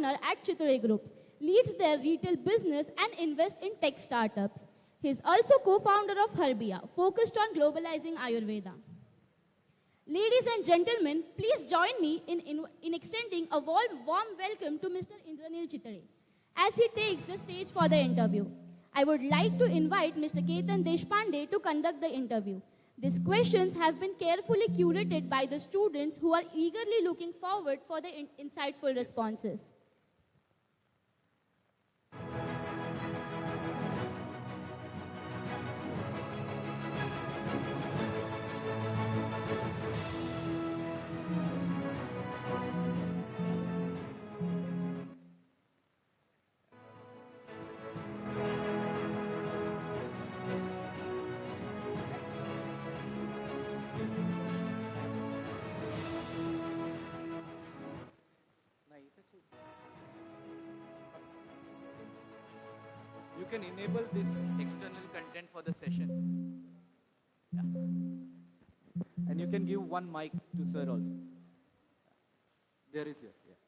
partner at Chitore Groups, leads their retail business and invests in tech startups. He is also co-founder of Herbia, focused on globalizing Ayurveda. Ladies and gentlemen, please join me in extending a warm welcome to Mr. Indranil Chitare as he takes the stage for the interview. I would like to invite Mr. Ketan Deshpande to conduct the interview. These questions have been carefully curated by the students who are eagerly looking forward for the insightful responses. You can enable this external content for the session. Yeah. And you can give one mic to sir also. There is here. Yeah.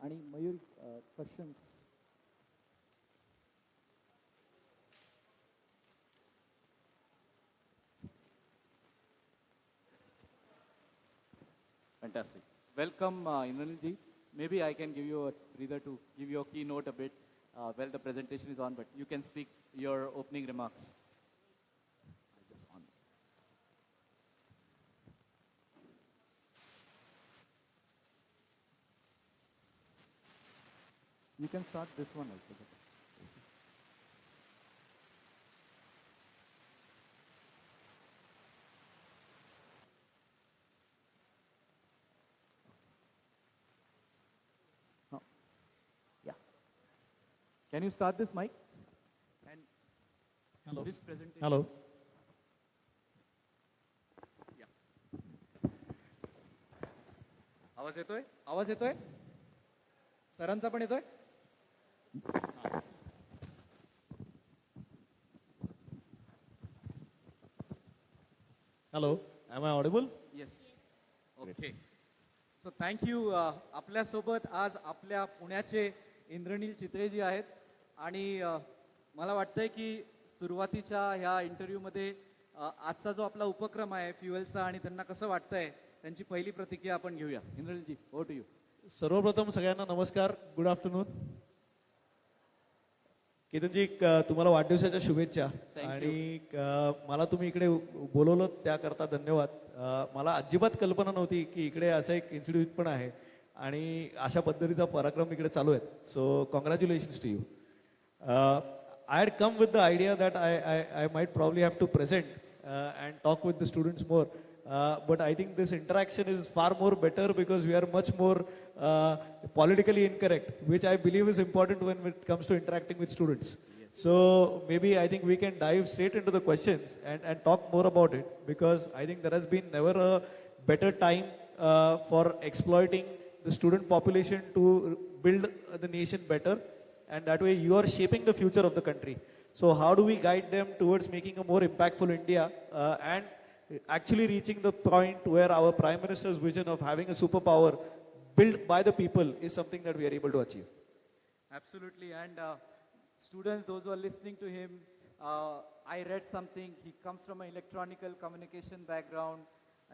Ani Mayur, questions? Fantastic. Welcome, Indranil ji. Maybe I can give you a breather to give your keynote a bit while the presentation is on, but you can speak your opening remarks. Just on. You can start this one also. Can you start this mic? And hello. This presentation. Hello. Yeah. आवाज येतोय? आवाज येतोय? सरांचा पण येतोय? Hello. Am I audible? Yes. Okay. So thank you. आपल्या सोबत आज आपल्या पुण्याचे इंद्रनील चित्रेजी आहेत आणि मला वाटतंय की सुरुवातीच्या ह्या इंटरव्ह्यूमध्ये आजचा जो आपला उपक्रम आहे फ्युएलचा आणि त्यांना कसं वाटतंय त्यांची पहिली प्रतिक्रिया आपण घेऊया. इंद्रनीलजी, ओव्हर टू यू. सर्वप्रथम सगळ्यांना नमस्कार, गुड आफ्टरनून. केतनजी, तुम्हाला वाढदिवसाच्या शुभेच्छा. आणि मला तुम्ही इकडे बोलवलं त्याकरता धन्यवाद. मला अजिबात कल्पना नव्हती की इकडे असं एक इन्स्टिट्यूट पण आहे आणि अशा पद्धतीचा पराक्रम इकडे चालू आहे. So congratulations to you. I had come with the idea that I might probably have to present and talk with the students more. But I think this interaction is far more better because we are much more politically incorrect, which I believe is important when it comes to interacting with students. Yes. So maybe I think we can dive straight into the questions and talk more about it, because I think there has been never a better time for exploiting the student population to build the nation better. And that way you are shaping the future of the country. So how do we guide them towards making a more impactful India and actually reaching the point where our Prime Minister's vision of having a superpower built by the people is something that we are able to achieve. Absolutely. And students, those who are listening to him, I read something. He comes from an electronical communication background,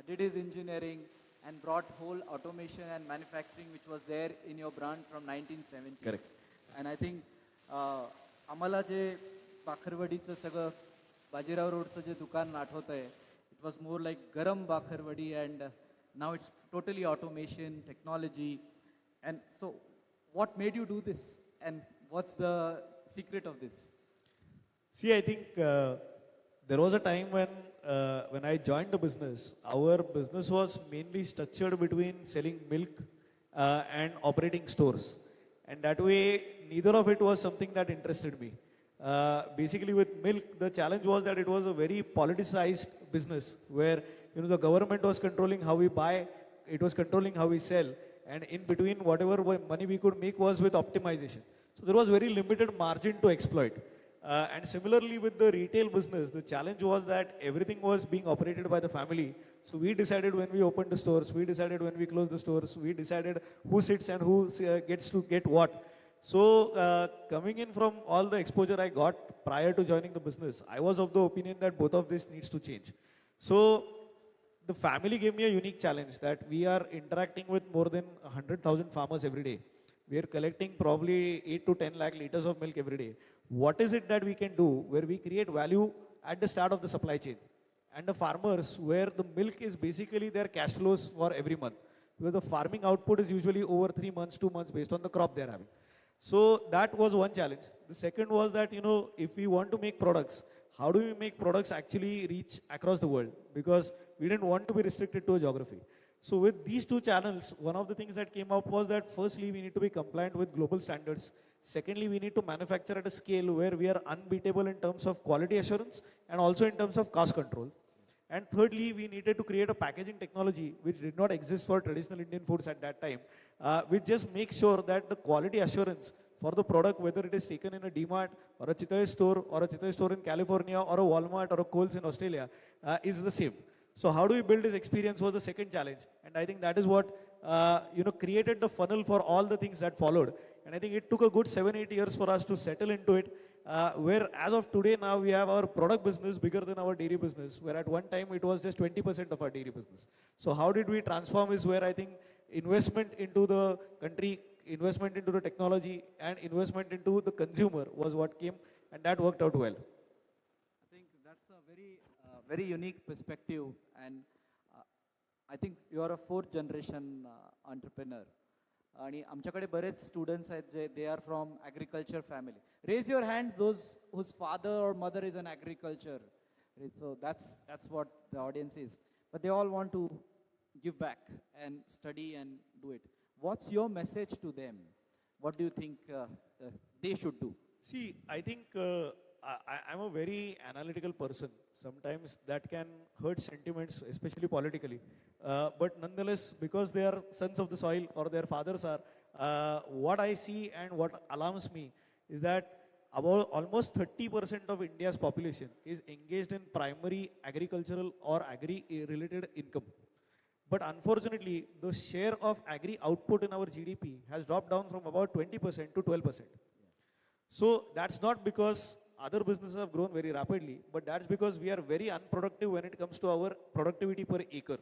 did his engineering and brought whole automation and manufacturing which was there in your brand from 1970. Correct. And I think आम्हाला जे बाखरवडीचं सगळं बाजीराव रोडचं जे दुकान आठवत आहे, it was more like garam bakharwadi and now it's totally automation technology. And so what made you do this and what's the secret of this? See, I think there was a time when I joined the business, our business was mainly structured between selling milk and operating stores. And that way, neither of it was something that interested me. Basically, with milk, the challenge was that it was a very politicized business where the government was controlling how we buy, it was controlling how we sell, and in between, whatever money we could make was with optimization. So there was very limited margin to exploit. And similarly with the retail business, the challenge was that everything was being operated by the family. So we decided when we opened the stores, we decided when we closed the stores, we decided who sits and who gets to get what. So coming in from all the exposure I got prior to joining the business, I was of the opinion that both of this needs to change. So the family gave me a unique challenge that we are interacting with more than 100,000 farmers every day. We are collecting probably 8 to 10 lakh liters of milk every day. What is it that we can do where we create value at the start of the supply chain? And the farmers, where the milk is basically their cash flows for every month. Because the farming output is usually over 3 months, 2 months based on the crop they are having. So that was one challenge. The second was that, if we want to make products, how do we make products actually reach across the world? Because we didn't want to be restricted to a geography. So with these two channels, one of the things that came up was that firstly, we need to be compliant with global standards. Secondly, we need to manufacture at a scale where we are unbeatable in terms of quality assurance and also in terms of cost control. And thirdly, we needed to create a packaging technology which did not exist for traditional Indian foods at that time, which just makes sure that the quality assurance for the product, whether it is taken in a DMart or a Chitai store or a Chitai store in California or a Walmart or a Coles in Australia, is the same. So how do we build this experience was the second challenge. And I think that is what created the funnel for all the things that followed. And I think it took a good 7-8 years for us to settle into it, where as of today now we have our product business bigger than our dairy business, where at one time it was just 20% of our dairy business. So how did we transform is where I think investment into the country, investment into the technology and investment into the consumer was what came, and that worked out well. I think that's a very unique perspective, and I think you are a fourth generation entrepreneur. आणि आमच्याकडे बरेच students आहेत जे they are from agriculture family. Raise your hand those whose father or mother is an agriculture. So that's what the audience is. But they all want to give back and study and do it. What's your message to them? What do you think they should do? See, I think I'm a very analytical person. Sometimes that can hurt sentiments, especially politically. But nonetheless, because they are sons of the soil or their fathers are, what I see and what alarms me is that about almost 30% of India's population is engaged in primary agricultural or agri-related income. But unfortunately, the share of agri output in our GDP has dropped down from about 20% to 12%. So that's not because other businesses have grown very rapidly, but that's because we are very unproductive when it comes to our productivity per acre.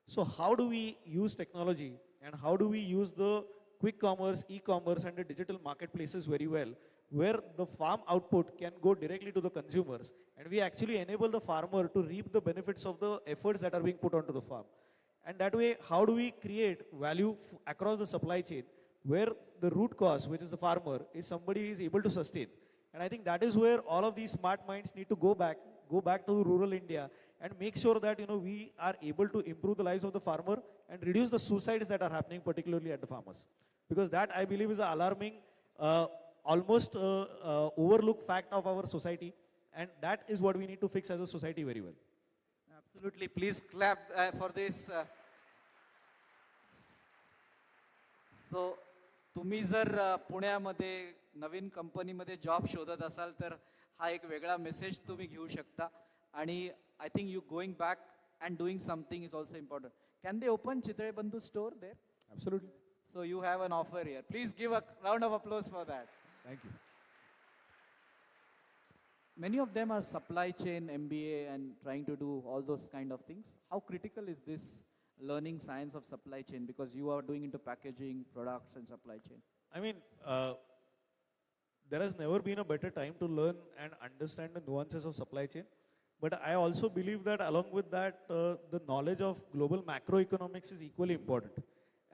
So how do we use technology and how do we use the quick commerce, e-commerce and the digital marketplaces very well, where the farm output can go directly to the consumers and we actually enable the farmer to reap the benefits of the efforts that are being put onto the farm. And that way, how do we create value across the supply chain where the root cause, which is the farmer, is somebody is able to sustain. And I think that is where all of these smart minds need to go back to rural India and make sure that we are able to improve the lives of the farmer and reduce the suicides that are happening, particularly at the farmers. Because that, I believe, is an alarming, almost overlooked fact of our society, and that is what we need to fix as a society very well. Absolutely. Please clap for this. So, तुम्ही जर पुण्यामध्ये नवीन कंपनीमध्ये job शोधत असाल तर हा एक वेगळा मेसेज तुम्ही घेऊ शकता. आणि I think you going back and doing something is also important. Can they open Chitale Bandhu store there? Absolutely. So you have an offer here. Please give a round of applause for that. Thank you. Many of them are supply chain MBA and trying to do all those kind of things. How critical is this learning science of supply chain, because you are doing into packaging, products and supply chain? I mean, there has never been a better time to learn and understand the nuances of supply chain. But I also believe that along with that, the knowledge of global macroeconomics is equally important.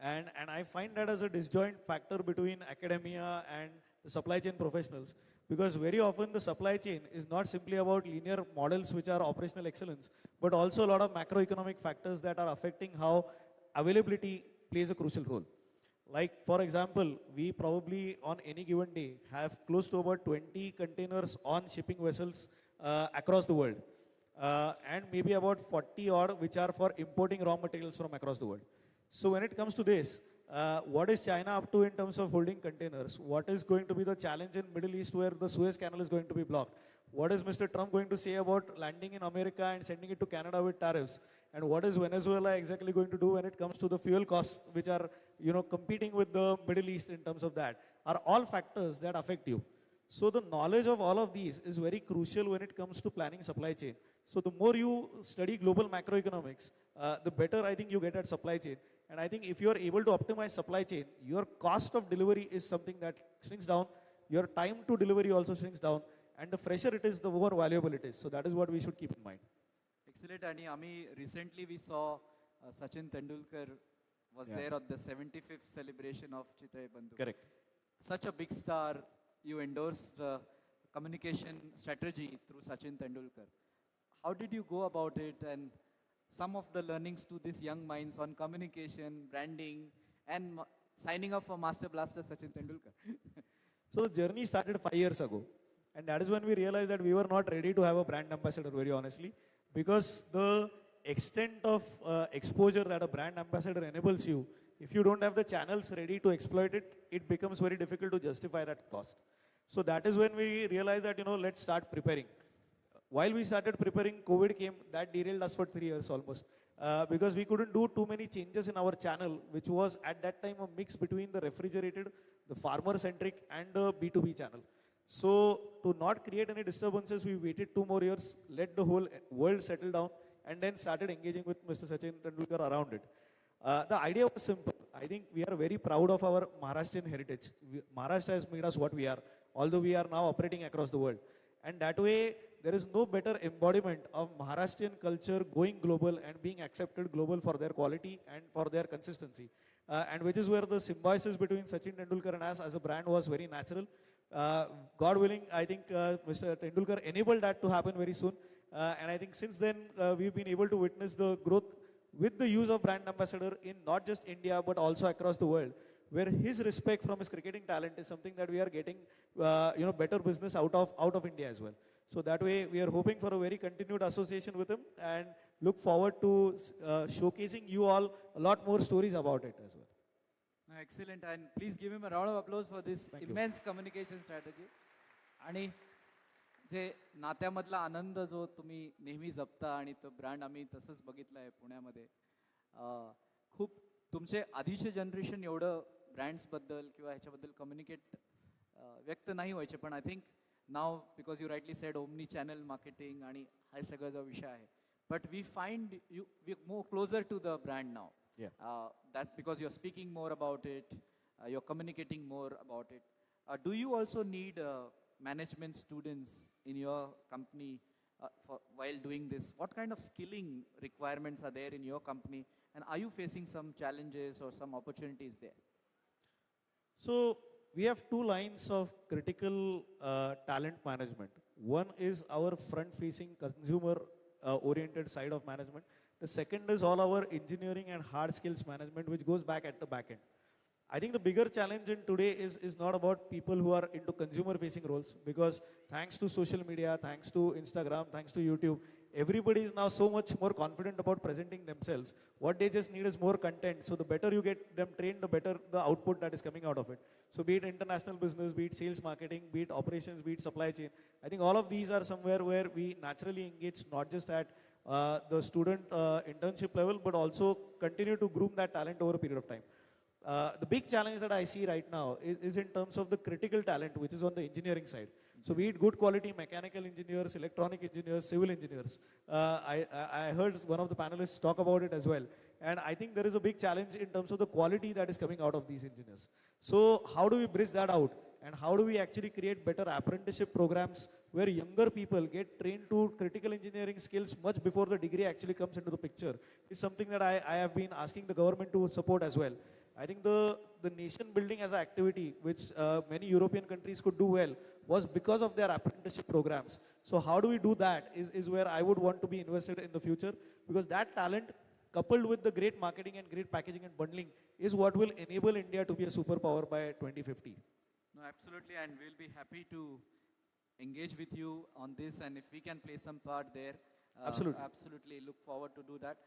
And I find that as a disjoint factor between academia and the supply chain professionals, because very often the supply chain is not simply about linear models which are operational excellence, but also a lot of macroeconomic factors that are affecting how availability plays a crucial role. Like, for example, we probably on any given day have close to about 20 containers on shipping vessels across the world, and maybe about 40 odd which are for importing raw materials from across the world. So when it comes to this, what is China up to in terms of holding containers? What is going to be the challenge in Middle East where the Suez Canal is going to be blocked? What is Mr. Trump going to say about landing in America and sending it to Canada with tariffs? And what is Venezuela exactly going to do when it comes to the fuel costs, which are, competing with the Middle East in terms of that, are all factors that affect you. So the knowledge of all of these is very crucial when it comes to planning supply chain. So the more you study global macroeconomics, the better I think you get at supply chain. And I think if you are able to optimize supply chain, your cost of delivery is something that shrinks down, your time to delivery also shrinks down, and the fresher it is, the more valuable it is. So that is what we should keep in mind. Excellent. And recently we saw Sachin Tendulkar was there at the 75th celebration of Chitrai Bandhu. Correct. Such a big star, you endorsed communication strategy through Sachin Tendulkar. How did you go about it, and some of the learnings to these young minds on communication, branding, and signing up for Master Blaster Sachin Tendulkar? So the journey started 5 years ago. And that is when we realized that we were not ready to have a brand ambassador, very honestly, because the extent of exposure that a brand ambassador enables you, if you don't have the channels ready to exploit it, it becomes very difficult to justify that cost. So that is when we realized that, let's start preparing. While we started preparing, COVID came. That derailed us for 3 years almost, because we couldn't do too many changes in our channel, which was at that time a mix between the refrigerated, the farmer-centric, and the B2B channel. So to not create any disturbances, we waited 2 more years, let the whole world settle down, and then started engaging with Mr. Sachin Tendulkar around it. The idea was simple. I think we are very proud of our Maharashtrian heritage. Maharashtra has made us what we are, although we are now operating across the world. And that way, there is no better embodiment of Maharashtrian culture going global and being accepted global for their quality and for their consistency. And which is where the symbiosis between Sachin Tendulkar and us as a brand was very natural. God willing, I think Mr. Tendulkar enabled that to happen very soon. And I think since then, we've been able to witness the growth with the use of brand ambassador in not just India, but also across the world, where his respect from his cricketing talent is something that we are getting, better business out of India as well. So that way, we are hoping for a very continued association with him and look forward to showcasing you all a lot more stories about it as well. Excellent. And please give him a round of applause for this immense communication strategy. आणि जे नात्यामधला आनंद जो तुम्ही नेहमी जपता आणि तो brand आम्ही तसंच बघितलं आहे पुण्यामध्ये. खूप तुमचे आधीचे जनरेशन एवढं ब्रँड्सबद्दल किंवा ह्याच्याबद्दल कम्युनिकेट व्यक्त नाही व्हायचे, पण I think now because you rightly said omni channel marketing आणि हा सगळा जो विषय आहे, but we find you we more closer to the brand नाव. That because you're speaking more about it, you're communicating more about it. Do you also need management students in your company while doing this? What kind of skilling requirements are there in your company? And are you facing some challenges or some opportunities there? So we have 2 lines of critical talent management. One is our front-facing consumer oriented side of management. The second is all our engineering and hard skills management, which goes back at the back end. I think the bigger challenge in today is not about people who are into consumer facing roles, because thanks to social media, thanks to Instagram, thanks to YouTube, everybody is now so much more confident about presenting themselves. What they just need is more content. So the better you get them trained, the better the output that is coming out of it. So be it international business, be it sales marketing, be it operations, be it supply chain. I think all of these are somewhere where we naturally engage not just at the student internship level, but also continue to groom that talent over a period of time. The big challenge that I see right now is in terms of the critical talent, which is on the engineering side. So be it good quality mechanical engineers, electronic engineers, civil engineers. I heard one of the panelists talk about it as well. And I think there is a big challenge in terms of the quality that is coming out of these engineers. So how do we bridge that out? And how do we actually create better apprenticeship programs where younger people get trained to critical engineering skills much before the degree actually comes into the picture? Is something that I have been asking the government to support as well. I think the nation building as an activity, which many European countries could do well, was because of their apprenticeship programs. So how do we do that is where I would want to be invested in the future, because that talent coupled with the great marketing and great packaging and bundling is what will enable India to be a superpower by 2050. No, absolutely, and we'll be happy to engage with you on this, and if we can play some part there, Absolutely. absolutely look forward to do that.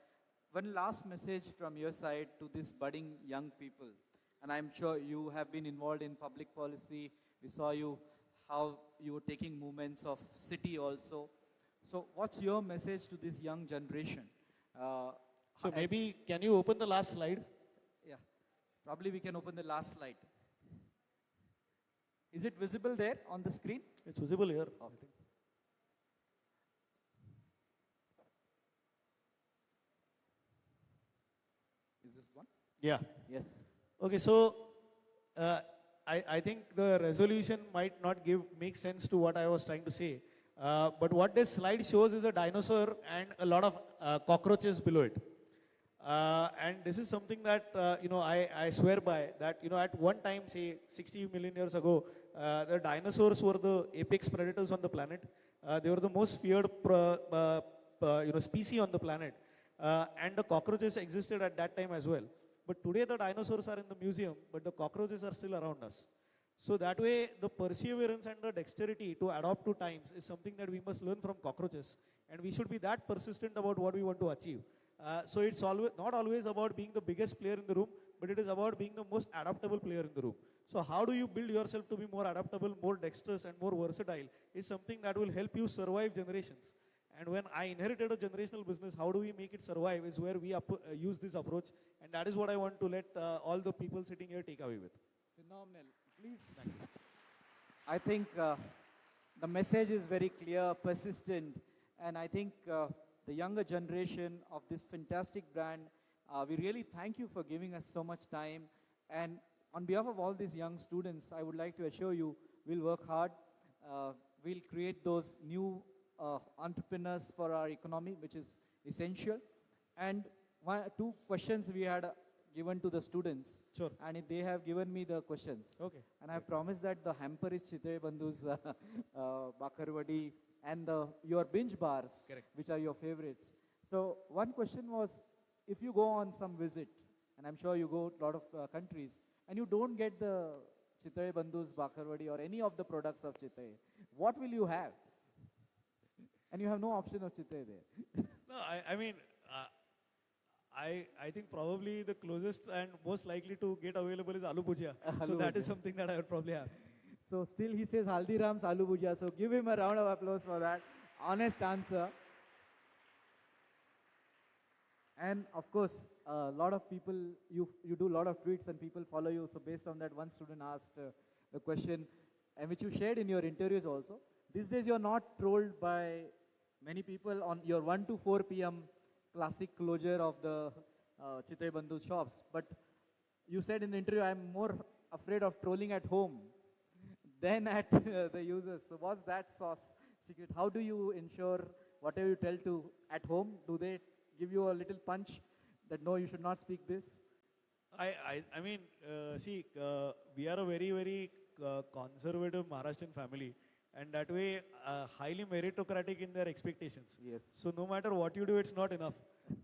one last message from your side to this budding young people. And I'm sure you have been involved in public policy. We saw you how you were taking movements of city also. So what's your message to this young generation? So maybe, can you open the last slide? Yeah, probably we can open the last slide. Is it visible there on the screen? It's visible here. Oh. I think. Is this one? Yeah. Yes. Okay, so I think the resolution might not make sense to what I was trying to say. But what this slide shows is a dinosaur and a lot of cockroaches below it. And this is something that I swear by, that at one time, say 60 million years ago, the dinosaurs were the apex predators on the planet. They were the most feared species on the planet, and the cockroaches existed at that time as well. But today the dinosaurs are in the museum, but the cockroaches are still around us. So that way, the perseverance and the dexterity to adapt to times is something that we must learn from cockroaches, and we should be that persistent about what we want to achieve. So it's not always about being the biggest player in the room, but it is about being the most adaptable player in the room. So how do you build yourself to be more adaptable, more dexterous, and more versatile is something that will help you survive generations. And when I inherited a generational business, how do we make it survive is where we use this approach, and that is what I want to let all the people sitting here take away with. Phenomenal. Please. I think the message is very clear, persistent, and I think the younger generation of this fantastic brand, we really thank you for giving us so much time. And on behalf of all these young students, I would like to assure you, we'll work hard. We'll create those new entrepreneurs for our economy, which is essential. And two questions we had given to the students. Sure. And they have given me the questions. Okay. And I have promised that the hamper is Chitrai Bandhu's Bakarwadi and your binge bars, Correct, which are your favorites. So one question was, if you go on some visit, and I'm sure you go to a lot of countries, and you don't get the Chitrai Bandhu's Bakarwadi or any of the products of Chitrai, what will you have? And you have no option of Chitrai there. No, I mean, I think probably the closest and most likely to get available is aloo bhujia. So that is something that I would probably have. So still he says Haldiram's aloo bhujia. So give him a round of applause for that honest answer. And of course, a lot of people, you do a lot of tweets and people follow you. So based on that, one student asked the question, and which you shared in your interviews also. These days you're not trolled by many people on your 1 to 4 p.m. classic closure of the Chitrai Bandhu shops. But you said in the interview, I'm more afraid of trolling at home than at the users. So what's that sauce secret? How do you ensure whatever you tell to at home, do they give you a little punch that no, you should not speak this? I mean, see, we are a very, very conservative Maharashtrian family, and that way highly meritocratic in their expectations. Yes. So no matter what you do, it's not enough.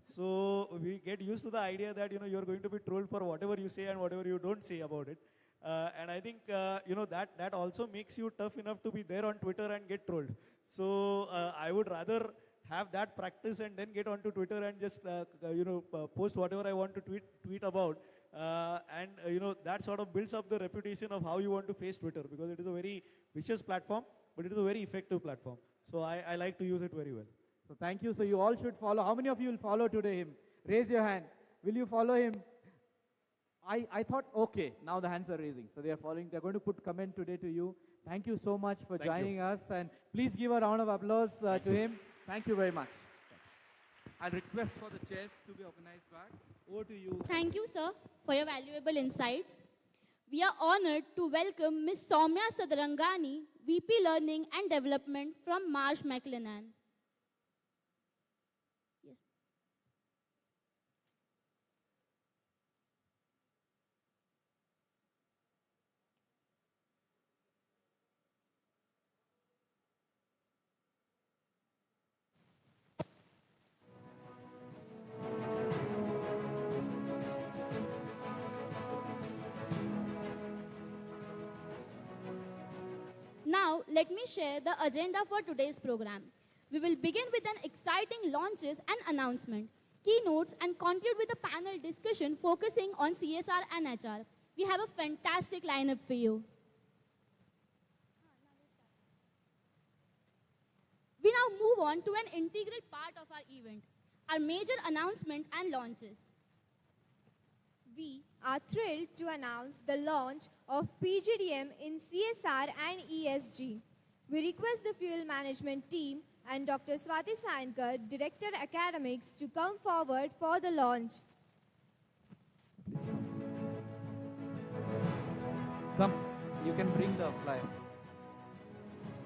So we get used to the idea that you're going to be trolled for whatever you say and whatever you don't say about it. And I think that also makes you tough enough to be there on Twitter and get trolled. So I would rather have that practice and then get onto Twitter and just post whatever I want to tweet about. That sort of builds up the reputation of how you want to face Twitter, because it is a very vicious platform, but it is a very effective platform. So I like to use it very well. So thank you. So you all should follow. How many of you will follow today him? Raise your hand. Will you follow him? I thought, okay, now the hands are raising. So they are following. They're going to put comment today to you. Thank you so much for joining us. And please give a round of applause to him. Thank you very much. Thanks. I'll request for the chairs to be organized back. Over to you. Thank you, sir, for your valuable insights. We are honored to welcome Ms. Soumya Sadarangani, VP Learning and Development from Marsh McLennan. Yes. Now, let me share the agenda for today's program. We will begin with an exciting launches and announcement. keynotes, and conclude with a panel discussion focusing on CSR and HR. We have a fantastic lineup for you. We now move on to an integral part of our event, our major announcement and launches. We are thrilled to announce the launch of PGDM in CSR and ESG. We request the Fuel Management team and Dr. Swati Sankar, Director Academics, to come forward for the launch. Come, you can bring the flyer.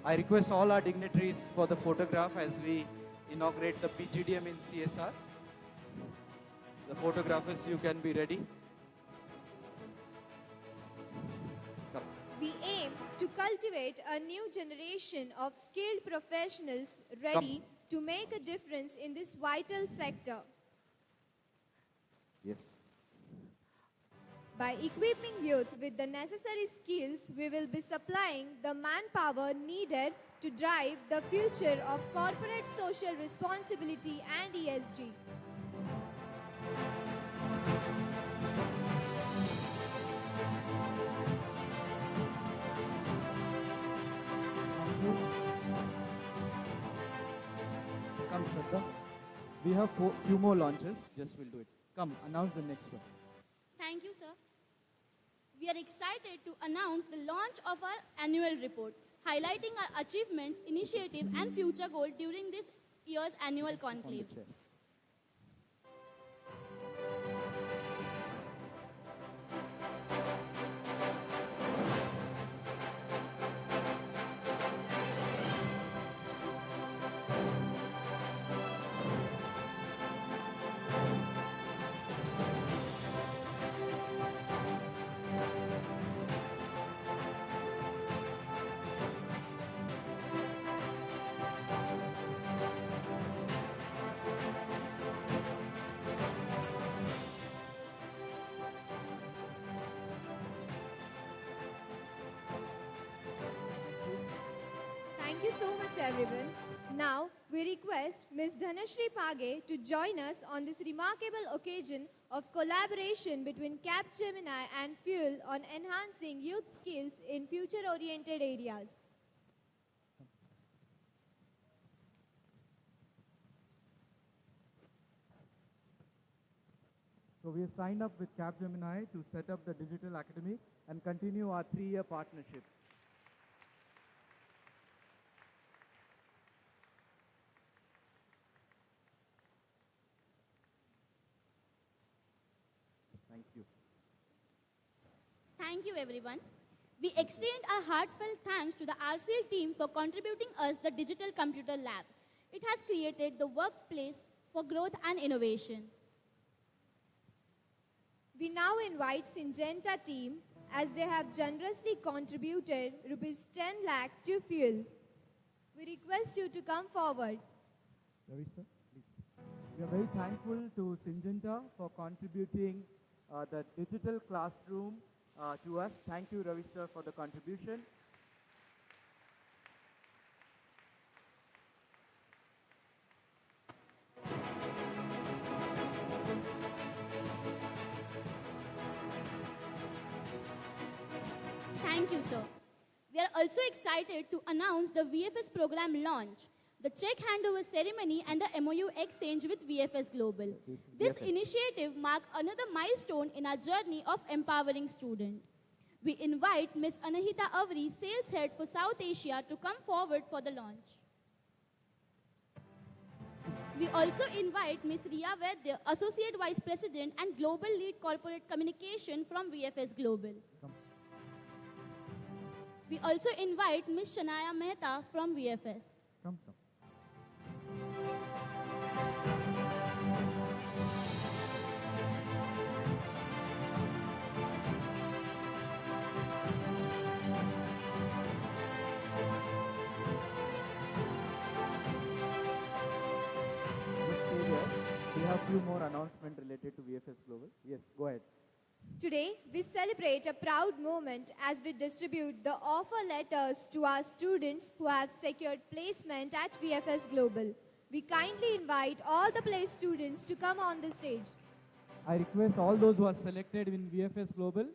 I request all our dignitaries for the photograph as we inaugurate the PGDM in CSR. The photographers, you can be ready. Come. We aim to cultivate a new generation of skilled professionals ready to make a difference in this vital sector. Yes. By equipping youth with the necessary skills, we will be supplying the manpower needed to drive the future of corporate social responsibility and ESG. Come, Shraddha. We have few more launches. Just we'll do it. Come, announce the next one. Thank you, sir. We are excited to announce the launch of our annual report, highlighting our achievements, initiative, and future goals during this year's annual conclave. Thank you so much, everyone. Now, we request Ms. Dhanashri Page to join us on this remarkable occasion of collaboration between Capgemini and FUEL on enhancing youth skills in future-oriented areas. So we have signed up with Capgemini to set up the Digital Academy and continue our 3-year partnerships. Thank you. Thank you, everyone. We extend our heartfelt thanks to the RCL team for contributing us the Digital Computer Lab. It has created the workplace for growth and innovation. We now invite Syngenta team as they have generously contributed rupees 10 lakh to FUEL. We request you to come forward. Ravi sir, please. We are very thankful to Syngenta for contributing the digital classroom to us. Thank you, Ravi sir, for the contribution. Thank you, sir. We are also excited to announce the VFS program launch, the check handover ceremony, and the MOU exchange with VFS Global. This initiative marks another milestone in our journey of empowering students. We invite Ms. Anahita Avri, Sales Head for South Asia, to come forward for the launch. We also invite Ms. Riya Vaidya, Associate Vice President and Global Lead Corporate Communication from VFS Global. We also invite Ms. Shanaya Mehta from VFS. Come. We have few more announcements related to VFS Global. Yes, go ahead. Today, we celebrate a proud moment as we distribute the offer letters to our students who have secured placement at VFS Global. We kindly invite all the place students to come on the stage. I request all those who are selected in VFS Global,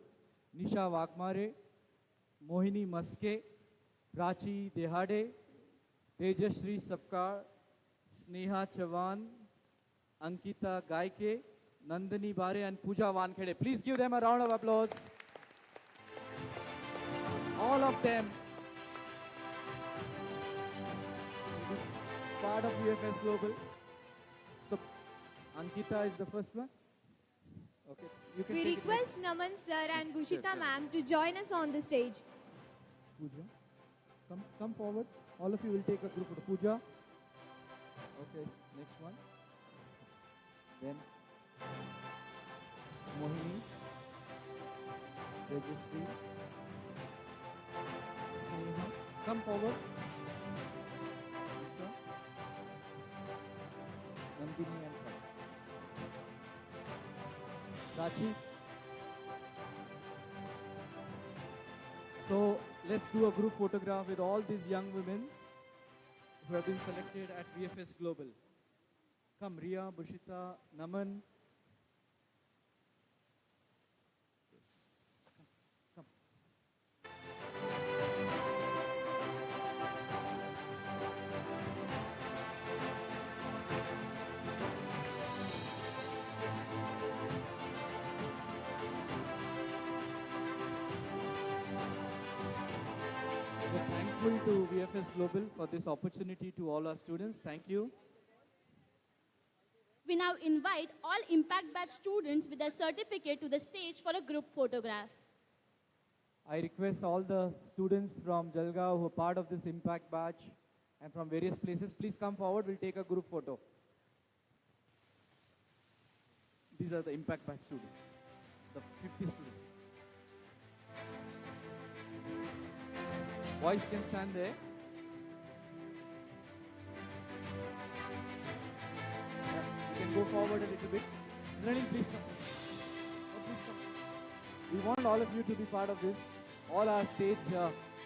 Nisha Wakmare, Mohini Maske, Prachi Dehade, Tejashri Sapkar, Sneha Chavan, Ankita Gaike, Nandini Bare and Pooja Wankhede. Please give them a round of applause. All of them part of UFS Global. So, Ankita is the first one. Okay, you can We take it request Naman sir and Bhushita Sure. ma'am to join us on the stage. Pooja, come forward. All of you will take a group photo. Pooja. Okay, next one. Then Mohini, Rajashree, Sneha. Come forward. Nisha, Nandini and Prachi. So let's do a group photograph with all these young women who have been selected at VFS Global. Come, Ria, Bushita, Naman. Yes. Come. We're thankful to VFS Global for this opportunity to all our students. Thank you. We now invite all Impact Batch students with their certificate to the stage for a group photograph. I request all the students from Jalgaon who are part of this impact batch and from various places, please come forward. We'll take a group photo. These are the impact batch students, the 50 students. Boys can stand there. You can go forward a little bit. Nalin, please come. Oh, please come. We want all of you to be part of this. All our stage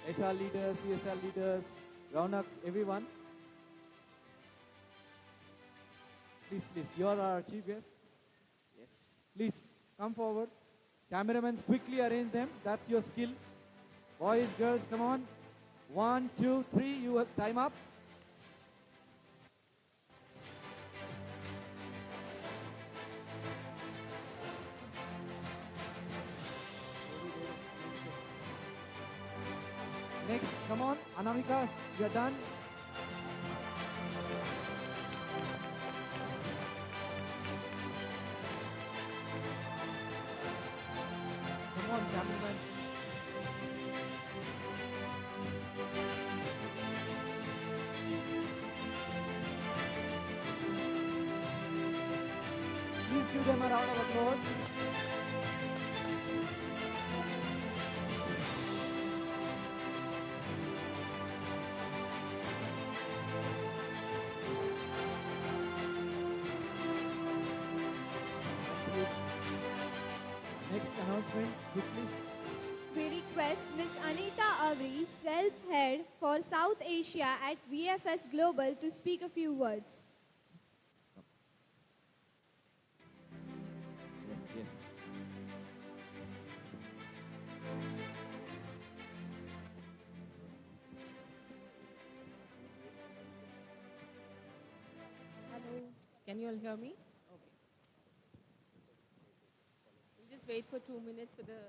HR leaders, CSR leaders, Raunak, everyone. Please, you are our chief guest. Yes. Please, come forward. Cameramen, quickly arrange them. That's your skill. Boys, girls, come on. 1, 2, 3, you have time up. Next, come on, Anamika, you're done. Come on, cameraman. Please give them a round of applause. Next announcement, quickly. We request Ms. Anita Avri, Sales Head for South Asia at VFS Global to speak a few words. Yes. Hello, can you all hear me? Okay. We'll just wait for 2 minutes for the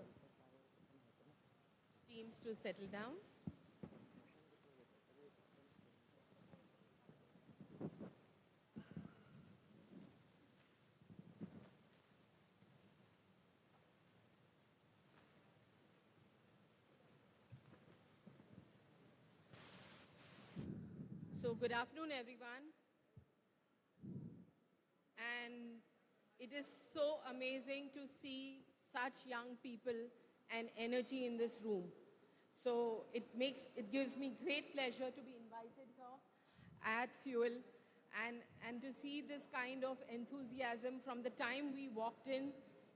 teams to settle down. So good afternoon, everyone. And it is so amazing to see such young people and energy in this room. So it gives me great pleasure to be invited here at FUEL and to see this kind of enthusiasm from the time we walked in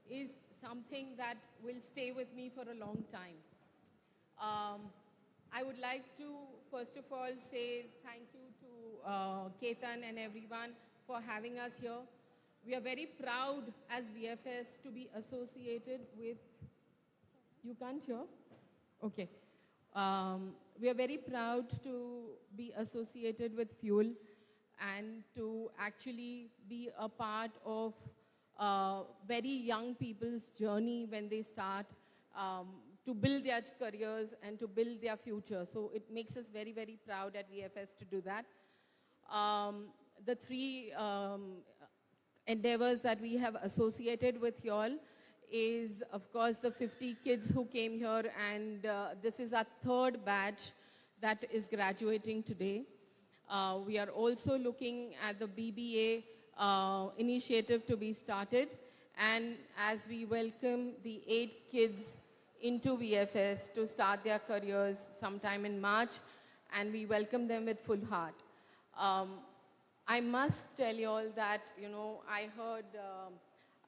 is something that will stay with me for a long time. I would like to, first of all, say thank you to Ketan and everyone for having us here. We are very proud as VFS to be associated with, you can't hear? Okay. We are very proud to be associated with FUEL and to actually be a part of very young people's journey when they start to build their careers and to build their future. So it makes us very, very proud at VFS to do that. The three endeavors that we have associated with y'all is, of course, the 50 kids who came here, and this is our third batch that is graduating today. We are also looking at the BBA initiative to be started, and as we welcome the 8 kids into VFS to start their careers sometime in March, and we welcome them with full heart. I must tell you all that, I heard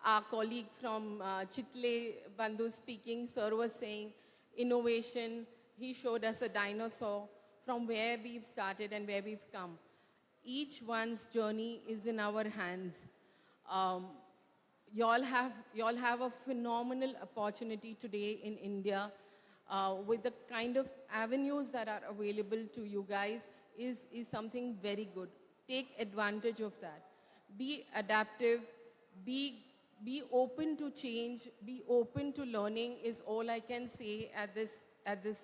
our colleague from Chitle Bandhu speaking. Sir was saying innovation. He showed us a dinosaur from where we've started and where we've come. Each one's journey is in our hands. Y'all have a phenomenal opportunity today in India with the kind of avenues that are available to you guys is something very good. Take advantage of that. Be adaptive, be open to change, be open to learning is all I can say at this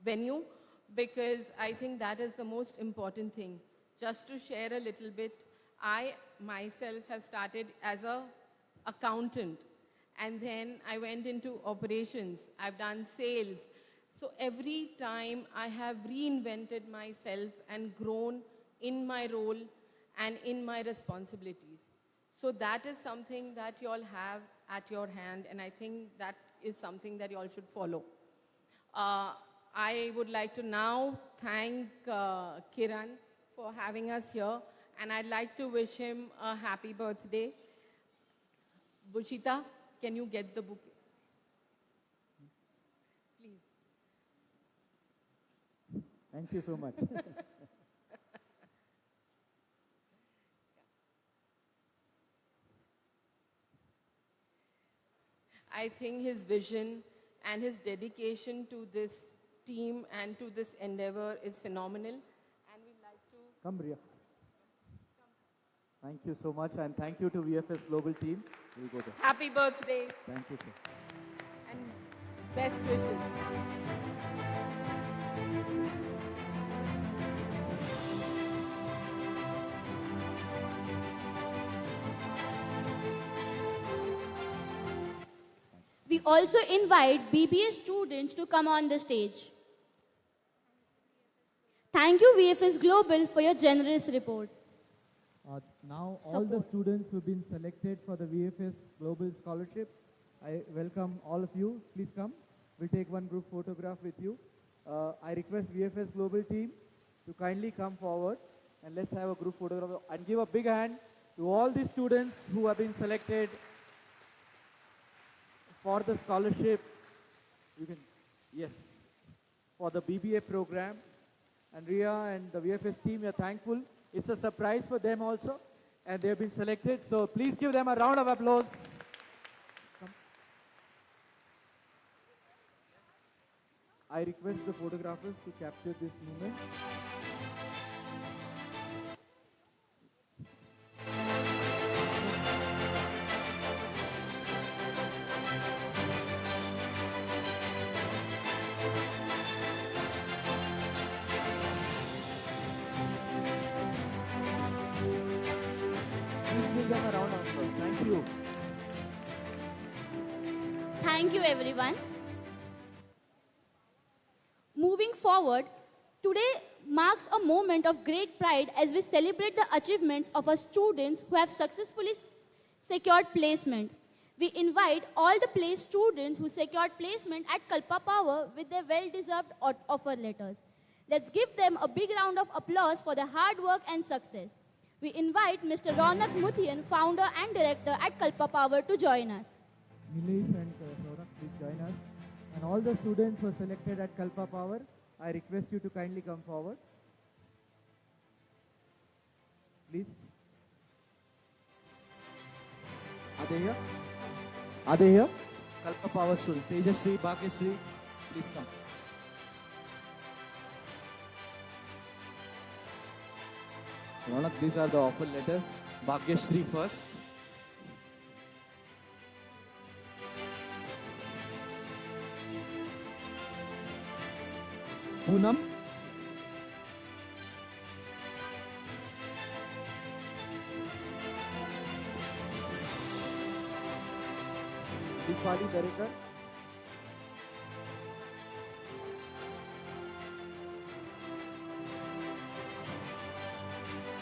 venue, because I think that is the most important thing. Just to share a little bit, I myself have started as an accountant, and then I went into operations. I've done sales. So every time I have reinvented myself and grown in my role and in my responsibilities. So that is something that you all have at your hand, and I think that is something that you all should follow. I would like to now thank Kiran for having us here, and I'd like to wish him a happy birthday. Bushita, can you get the book? Please. Thank you so much. I think his vision and his dedication to this team and to this endeavor is phenomenal. And we'd like to... Come, Ria. Thank you so much, and thank you to VFS Global team. We'll go there. Happy birthday Thank you, sir. and best wishes. We also invite BBA students to come on the stage. Thank you, VFS Global, for your generous report. Now, all the students who've been selected for the VFS Global Scholarship, I welcome all of you. Please come. We'll take one group photograph with you. I request VFS Global team to kindly come forward, and let's have a group photograph and give a big hand to all the students who have been selected for the scholarship. You can, yes, for the BBA program. And Ria and the VFS team, we are thankful. It's a surprise for them also, and they have been selected. So please give them a round of applause. Come. I request the photographers to capture this moment. Give them a round of applause. Thank you. Thank you, everyone. Moving forward, today marks a moment of great pride as we celebrate the achievements of our students who have successfully secured placement. We invite all the place students who secured placement at Kalpa Power with their well-deserved offer letters. Let's give them a big round of applause for their hard work and success. We invite Mr. Ronak Muthian, founder and director at Kalpa Power, to join us. Nilesh and Ronak, please join us. And all the students who are selected at Kalpa Power, I request you to kindly come forward. Please. Are they here? Are they here? Kalpa Power students. Tejashree, Bhagyashree, please come. Ronak, these are the offer letters. Bhagyashree first. Poonam. Dipali Darekar.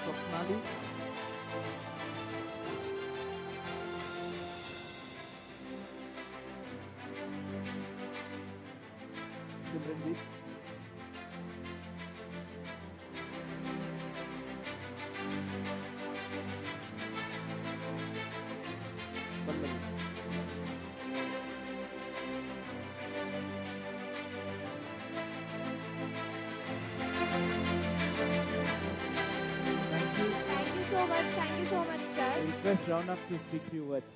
Swapnali. Simranjeet. Pallavi. Thank you. Thank you so much. Thank you so much, I sir. request Ronak to speak few words.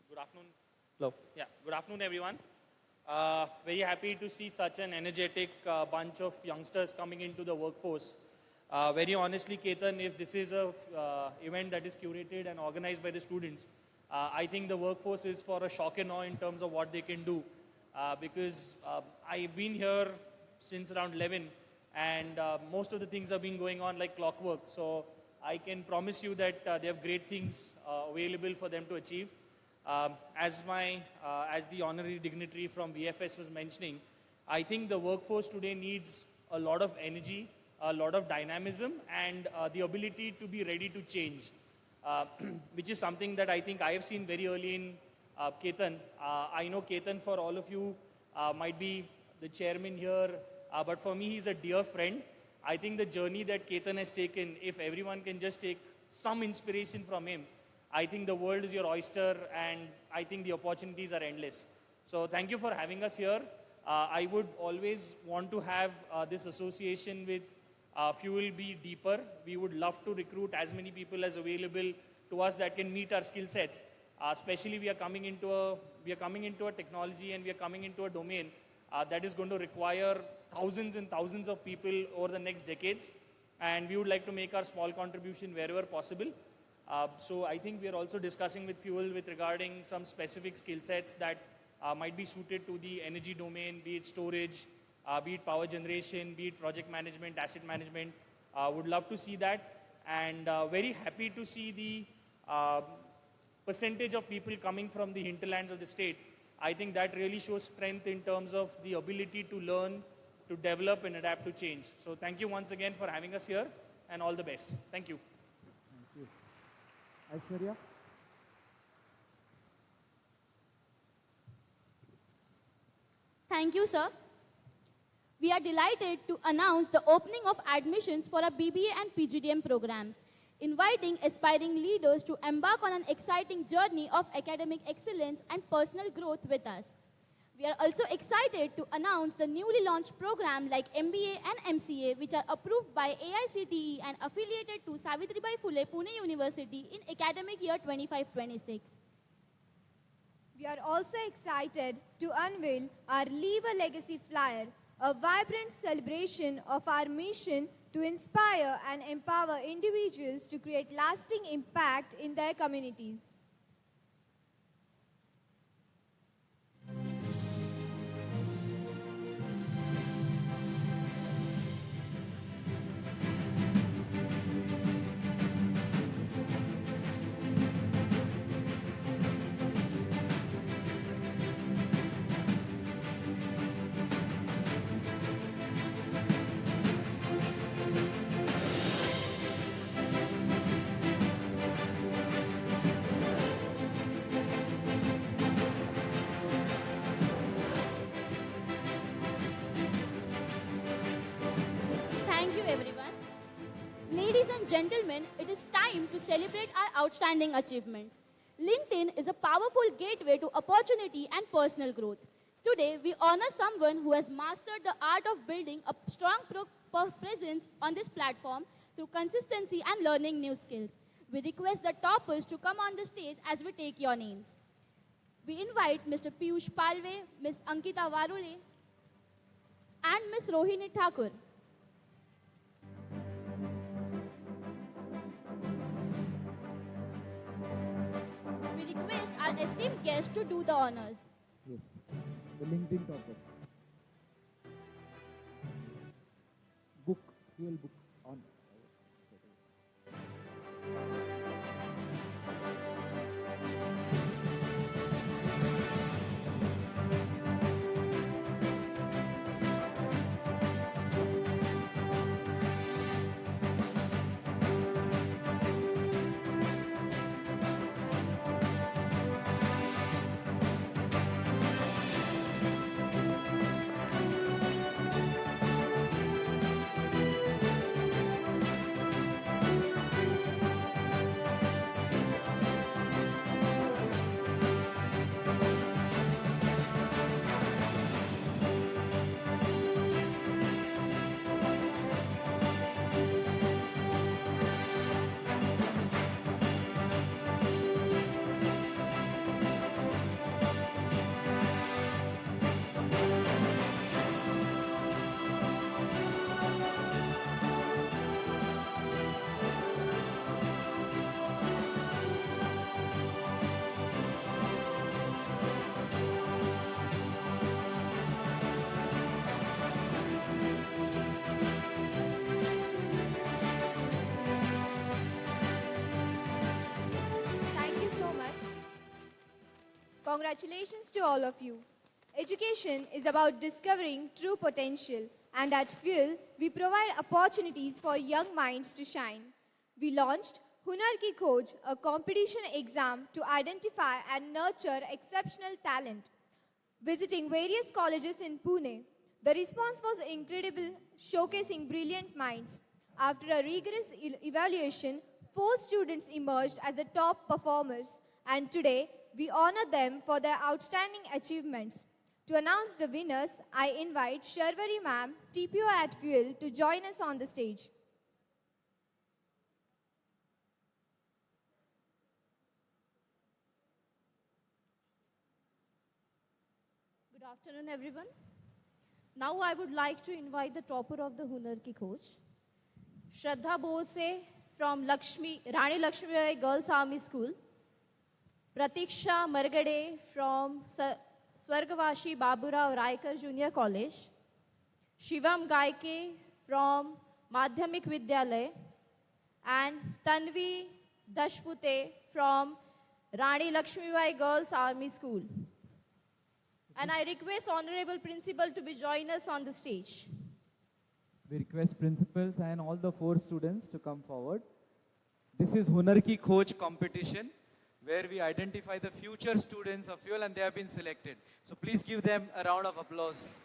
Good afternoon. Hello. Yeah, good afternoon, everyone. Very happy to see such an energetic bunch of youngsters coming into the workforce. Very honestly, Ketan, if this is a event that is curated and organized by the students, I think the workforce is for a shock and awe in terms of what they can do. Because I've been here since around 11, and most of the things have been going on like clockwork. So I can promise you that they have great things available for them to achieve. As the honorary dignitary from VFS was mentioning, I think the workforce today needs a lot of energy, a lot of dynamism, and the ability to be ready to change, which is something that I think I have seen very early in Ketan. I know Ketan, for all of you, might be the chairman here, but for me, he's a dear friend. I think the journey that Ketan has taken, if everyone can just take some inspiration from him, I think the world is your oyster, and I think the opportunities are endless. So thank you for having us here. I would always want to have this association with FUEL be deeper. We would love to recruit as many people as available to us that can meet our skill sets. Especially we are coming into a technology, and we are coming into a domain that is going to require thousands and thousands of people over the next decades. And we would like to make our small contribution wherever possible. So I think we are also discussing with FUEL with regarding some specific skill sets that might be suited to the energy domain, be it storage, be it power generation, be it project management, asset management. Would love to see that, and very happy to see the percentage of people coming from the hinterlands of the state. I think that really shows strength in terms of the ability to learn, to develop and adapt to change. So thank you once again for having us here, and all the best. Thank you. Thank you. Aishwarya. Thank you, sir. We are delighted to announce the opening of admissions for our BBA and PGDM programs, inviting aspiring leaders to embark on an exciting journey of academic excellence and personal growth with us. We are also excited to announce the newly launched program like MBA and MCA, which are approved by AICTE and affiliated to Savitribai Phule Pune University in academic year 25-26. We are also excited to unveil our Leave a Legacy flyer, a vibrant celebration of our mission to inspire and empower individuals to create lasting impact in their communities. Thank you, everyone. Ladies and gentlemen, it is time to celebrate our outstanding achievements. LinkedIn is a powerful gateway to opportunity and personal growth. Today, we honor someone who has mastered the art of building a strong presence on this platform through consistency and learning new skills. We request the toppers to come on the stage as we take your names. We invite Mr. Piyush Palve, Ms. Ankita Varule, and Ms. Rohini Thakur. We request our esteemed guests to do the honors. Yes, the LinkedIn topic. Book, fuel book on. Thank you so much. Congratulations to all of you. Education is about discovering true potential, and at FUEL, we provide opportunities for young minds to shine. We launched Hunar Ki Khoj, a competition exam to identify and nurture exceptional talent. Visiting various colleges in Pune, the response was incredible, showcasing brilliant minds. After a rigorous evaluation, 4 students emerged as the top performers, and today we honor them for their outstanding achievements. To announce the winners, I invite Sharvari Ma'am, TPO at FUEL, to join us on the stage. Good afternoon, everyone. Now I would like to invite the topper of the Hunar Ki Khoj, Shraddha Bose from Rani Lakshmi Girls Army School, Pratiksha Margade from Swargavashi Baburao Raikar Junior College, Shivam Gaike from Madhyamik Vidyalay, and Tanvi Dashpute from Rani Lakshmibai Girls Army School. And I request Honorable Principal to be join us on the stage. We request principals and all the 4 students to come forward. This is Hunar Ki Khoj competition, where we identify the future students of FUEL, and they have been selected. So please give them a round of applause.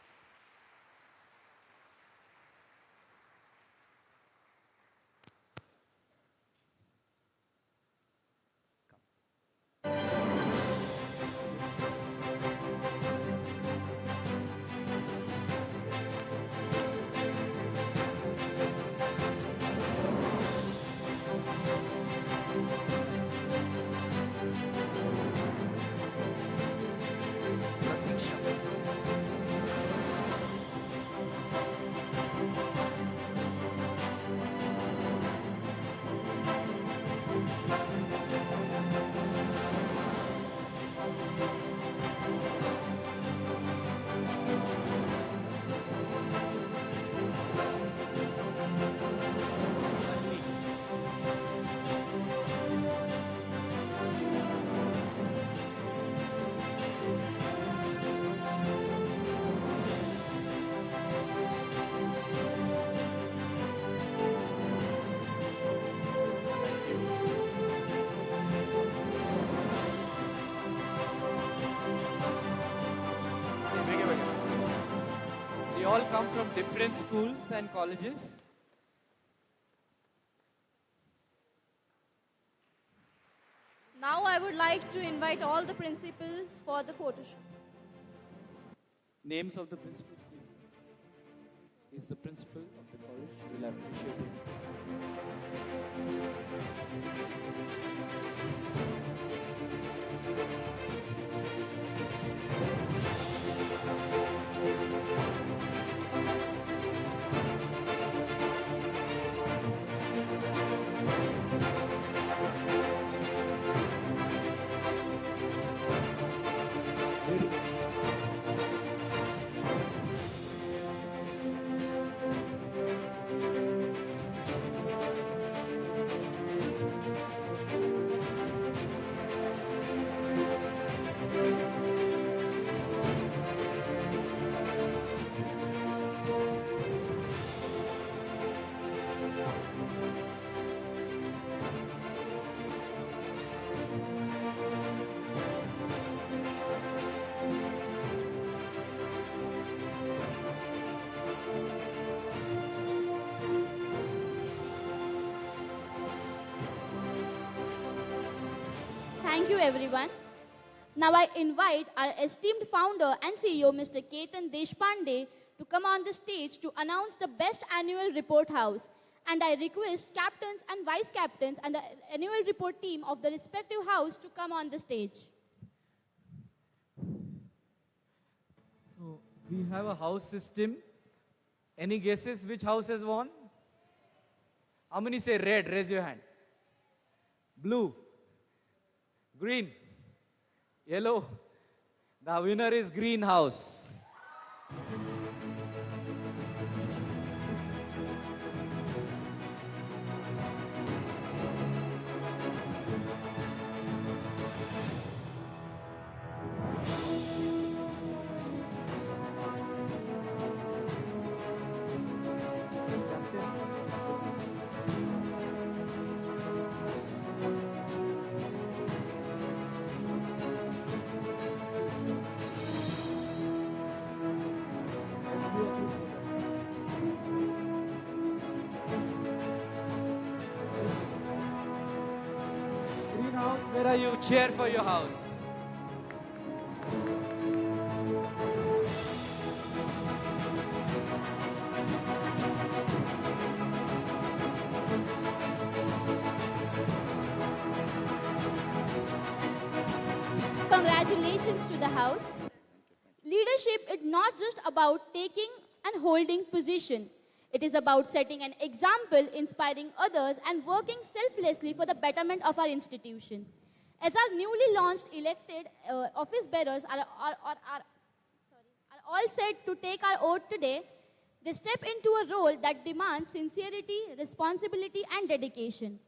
They all come from different schools and colleges. Now I would like to invite all the principals for the photo shoot. Names of the principals, please. Is the principal of the college. We'll appreciate it. Thank you, everyone. Now I invite our esteemed founder and CEO, Mr. Ketan Deshpande, to come on the stage to announce the best annual report house. And I request captains and vice captains and the annual report team of the respective house to come on the stage. So we have a house system. Any guesses which house has won? How many say red? Raise your hand. Blue. Green. Yellow. The winner is green house. Greenhouse, where are you? Cheer for your house. Congratulations to the house. Leadership is not just about taking and holding position. It is about setting an example, inspiring others, and working selflessly for the betterment of our institution. As our newly launched elected office bearers are all set to take our oath today, they step into a role that demands sincerity, responsibility, and dedication.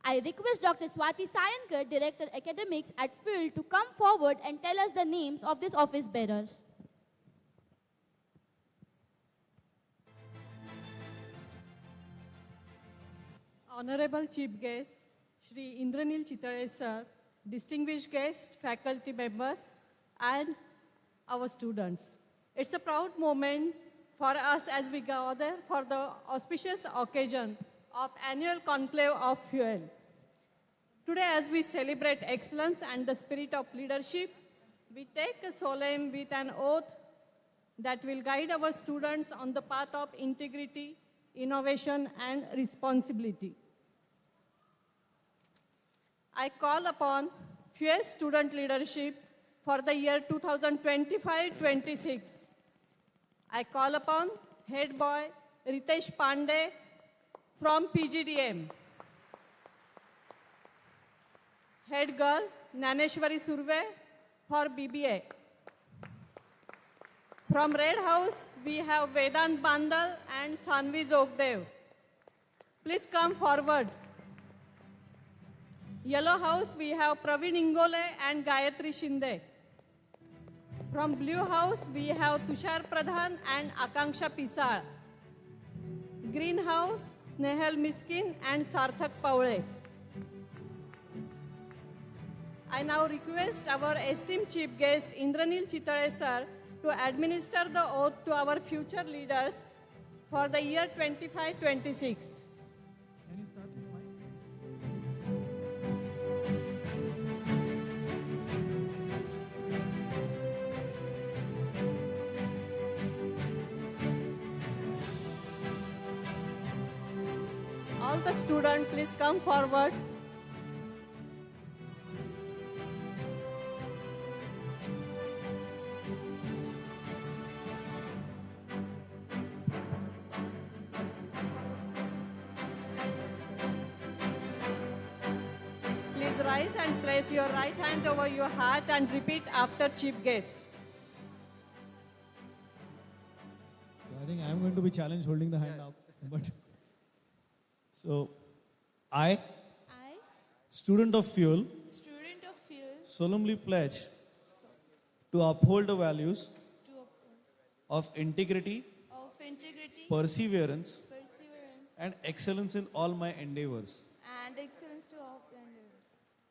I request Dr. Swati Sayankar, Director Academics at FUEL, to come forward and tell us the names of these office bearers. Honorable Chief Guest, Shri Indranil Chitale Sir, distinguished guests, faculty members, and our students. It's a proud moment for us as we gather for the auspicious occasion of Annual Conclave of FUEL. Today, as we celebrate excellence and the spirit of leadership, we take a solemn with an oath that will guide our students on the path of integrity, innovation, and responsibility. I call upon FUEL student leadership for the year 2025-26. I call upon Head Boy Ritesh Pandey from PGDM, Head Girl Naneshwari Surve for BBA. From Red House, we have Vedant Bandal and Sanvi Jogdev. Please come forward. Yellow House, we have Praveen Ingole and Gayatri Shinde. From Blue House, we have Tushar Pradhan and Akanksha Pisal. Green House, Snehal Miskin and Sarthak Paule. I now request our esteemed chief guest, Indranil Chitale Sir, to administer the oath to our future leaders for the year 25-26. Can you start this mic? of the students please come forward. Please rise and place your right hand over your heart and repeat after chief guest. So I think I'm going to be challenged holding the hand up. But so, I, student of FUEL, solemnly pledge to uphold the values of integrity, perseverance, and excellence in all my endeavors.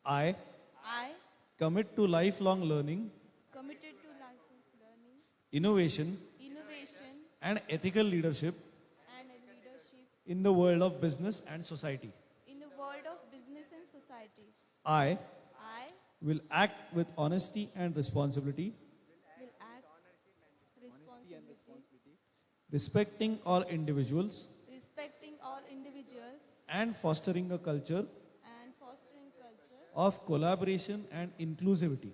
I commit to lifelong learning, innovation, and ethical leadership in the world of business and society. I will act with honesty and responsibility, respecting all individuals, and fostering a culture of collaboration and inclusivity.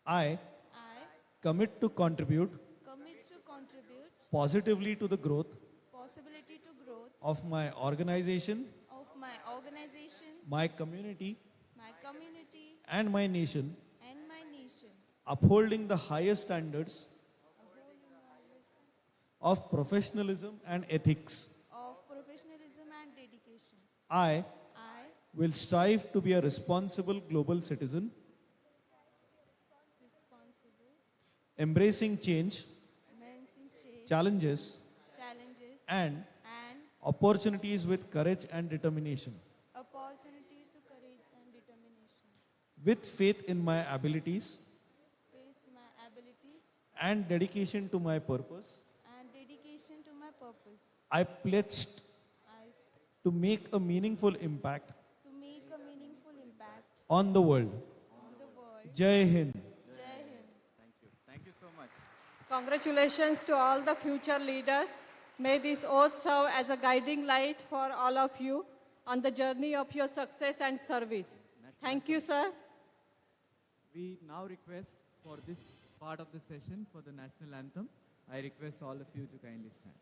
I commit to contribute positively to the growth of my organization, my community, and my nation, upholding the highest standards of professionalism and ethics. I will strive to be a responsible global citizen, embracing change, challenges, and opportunities with courage and determination. With faith in my abilities and dedication to my purpose, I pledged to make a meaningful impact on the world. Jai Hind. Thank you so much. Congratulations to all the future leaders. May this oath serve as a guiding light for all of you on the journey of your success and service. Thank you, sir. We now request for this part of the session for the national anthem. I request all of you to kindly stand.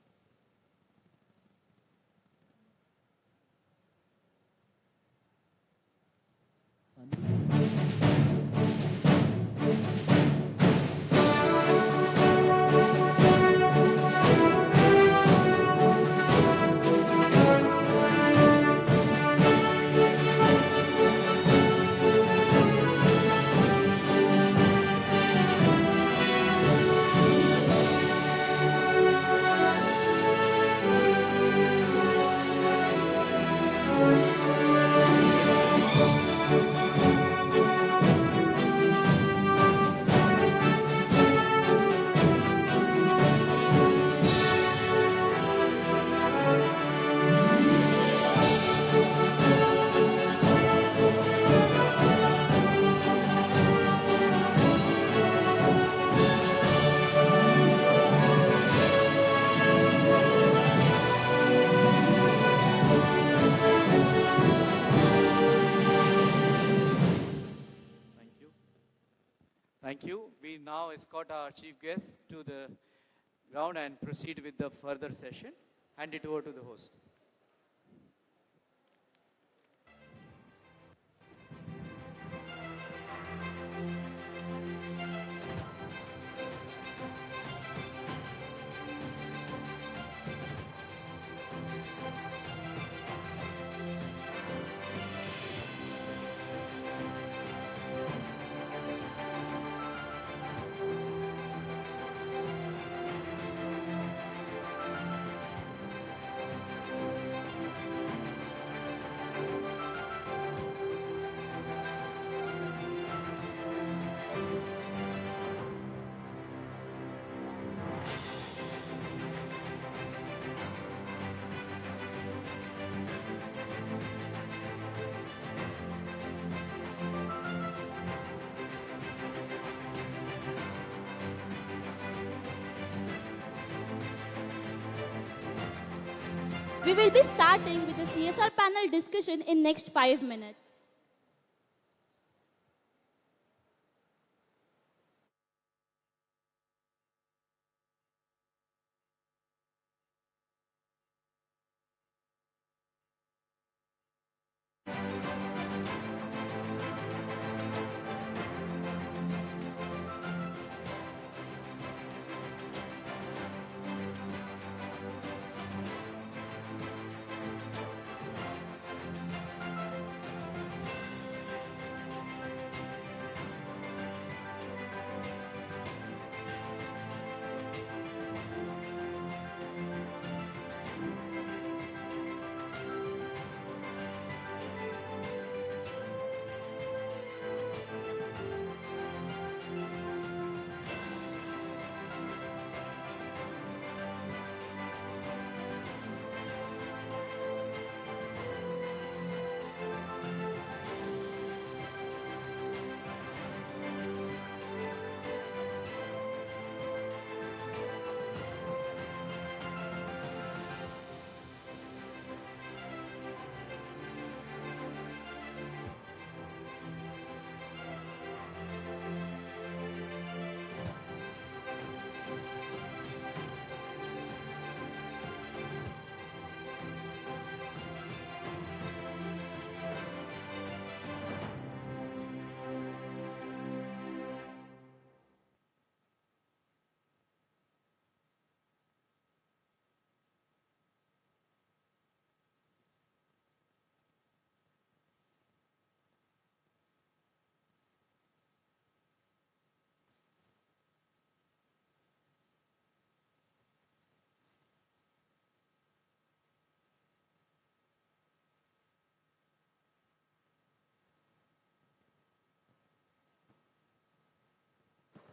Thank you. We now escort our chief guest to the ground and proceed with the further session. Hand it over to the host. We will be starting with the CSR panel discussion in next 5 minutes.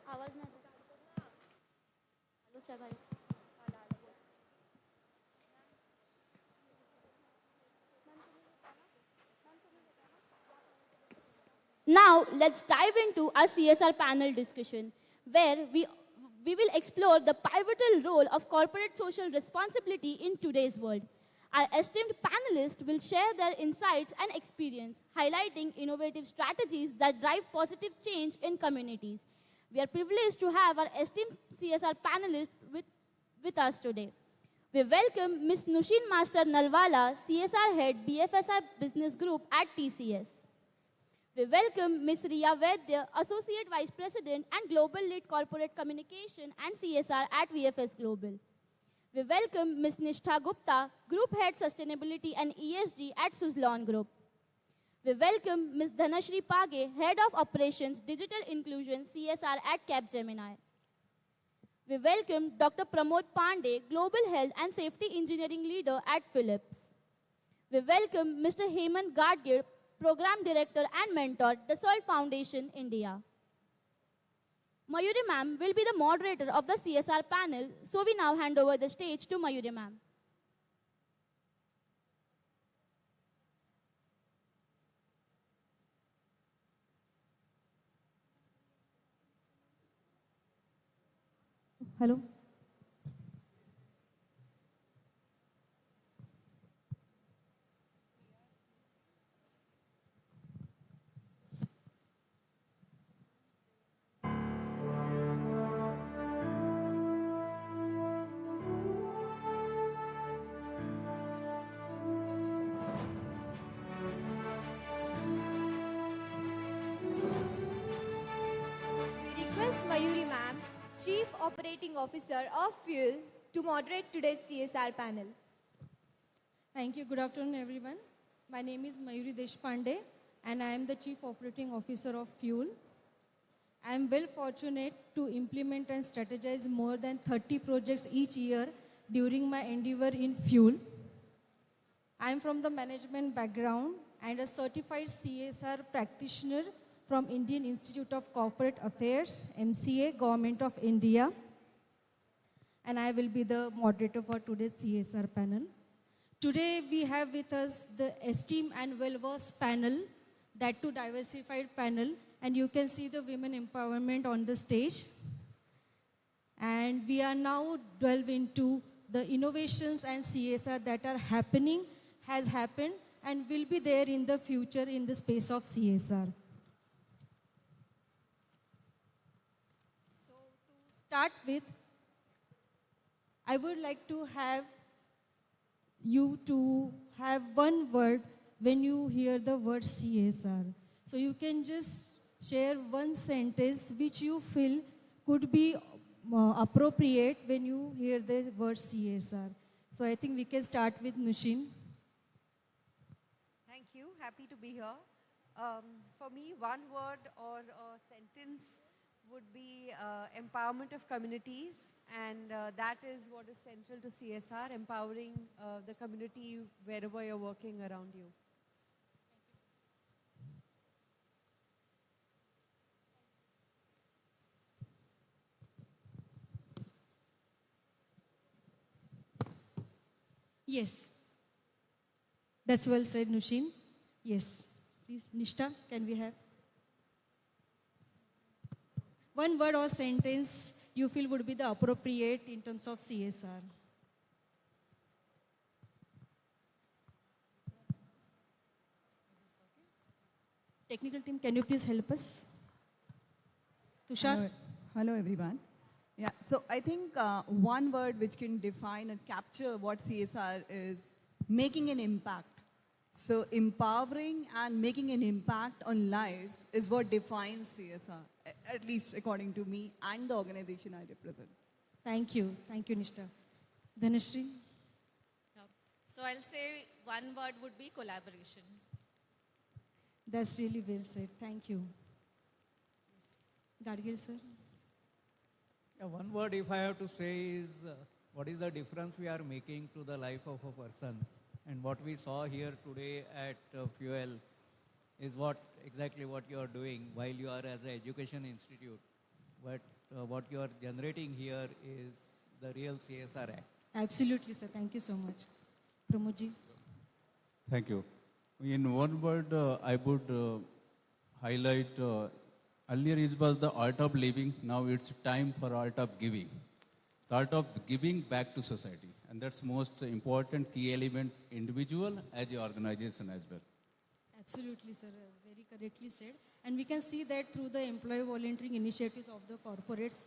आवाज नाही येत. आलोच आहे by. Now, let's dive into our CSR panel discussion, where we will explore the pivotal role of corporate social responsibility in today's world. Our esteemed panelists will share their insights and experience, highlighting innovative strategies that drive positive change in communities. We are privileged to have our esteemed CSR panelists with us today. We welcome Ms. Nushin Master Nalwala, CSR Head, BFSI Business Group at TCS. We welcome Ms. Riya Vaidya, Associate Vice President and Global Lead Corporate Communication and CSR at VFS Global. We welcome Ms. Nishtha Gupta, Group Head Sustainability and ESG at Suzlon Group. We welcome Ms. Dhanashri Page, Head of Operations Digital Inclusion CSR at Capgemini. We welcome Dr. Pramod Pandey, Global Health and Safety Engineering Leader at Philips. We welcome Mr. Hemant Gadgir, Program Director and Mentor, Dassault Foundation, India. Mayuri ma'am will be the moderator of the CSR panel, so we now hand over the stage to Mayuri ma'am. Hello. We request Mayuri ma'am, Chief Operating Officer of FUEL, to moderate today's CSR panel. Thank you. Good afternoon, everyone. My name is Mayuri Deshpande, and I am the Chief Operating Officer of FUEL. I am well fortunate to implement and strategize more than 30 projects each year during my endeavor in FUEL. I am from the management background and a certified CSR practitioner from Indian Institute of Corporate Affairs, MCA, Government of India. And I will be the moderator for today's CSR panel. Today we have with us the esteemed and well-versed panel, that too diversified panel, and you can see the women empowerment on the stage. And we are now delve into the innovations and CSR that are happening, has happened, and will be there in the future in the space of CSR. So to start with, I would like to have you to have one word when you hear the word CSR. So you can just share one sentence which you feel could be appropriate when you hear the word CSR. So I think we can start with Nushin. Thank you. Happy to be here. For me, one word or a sentence would be empowerment of communities, and that is what is central to CSR, empowering the community wherever you're working around you. Yes. That's well said, Nushin. Yes. Please, Nishta, can we have one word or sentence you feel would be the appropriate in terms of CSR? Technical team, can you please help us? Tushar? Hello, everyone. Yeah, so I think one word which can define and capture what CSR is making an impact. So empowering and making an impact on lives is what defines CSR, at least according to me and the organization I represent. Thank you. Thank you, Nishta. Dhanashree? So I'll say one word would be collaboration. That's really well said. Thank you. Yes. Gadgil, sir? Yeah, one word if I have to say is what is the difference we are making to the life of a person. And what we saw here today at FUEL is exactly what you are doing while you are as an education institute. But what you are generating here is the real CSR act. Absolutely, sir. Thank you so much. Pramodji? Thank you. In one word, I would highlight earlier it was the art of living. Now it's time for art of giving. The art of giving back to society. And that's most important key element, individual as an organization as well. Absolutely, sir. Very correctly said. And we can see that through the employee volunteering initiatives of the corporates,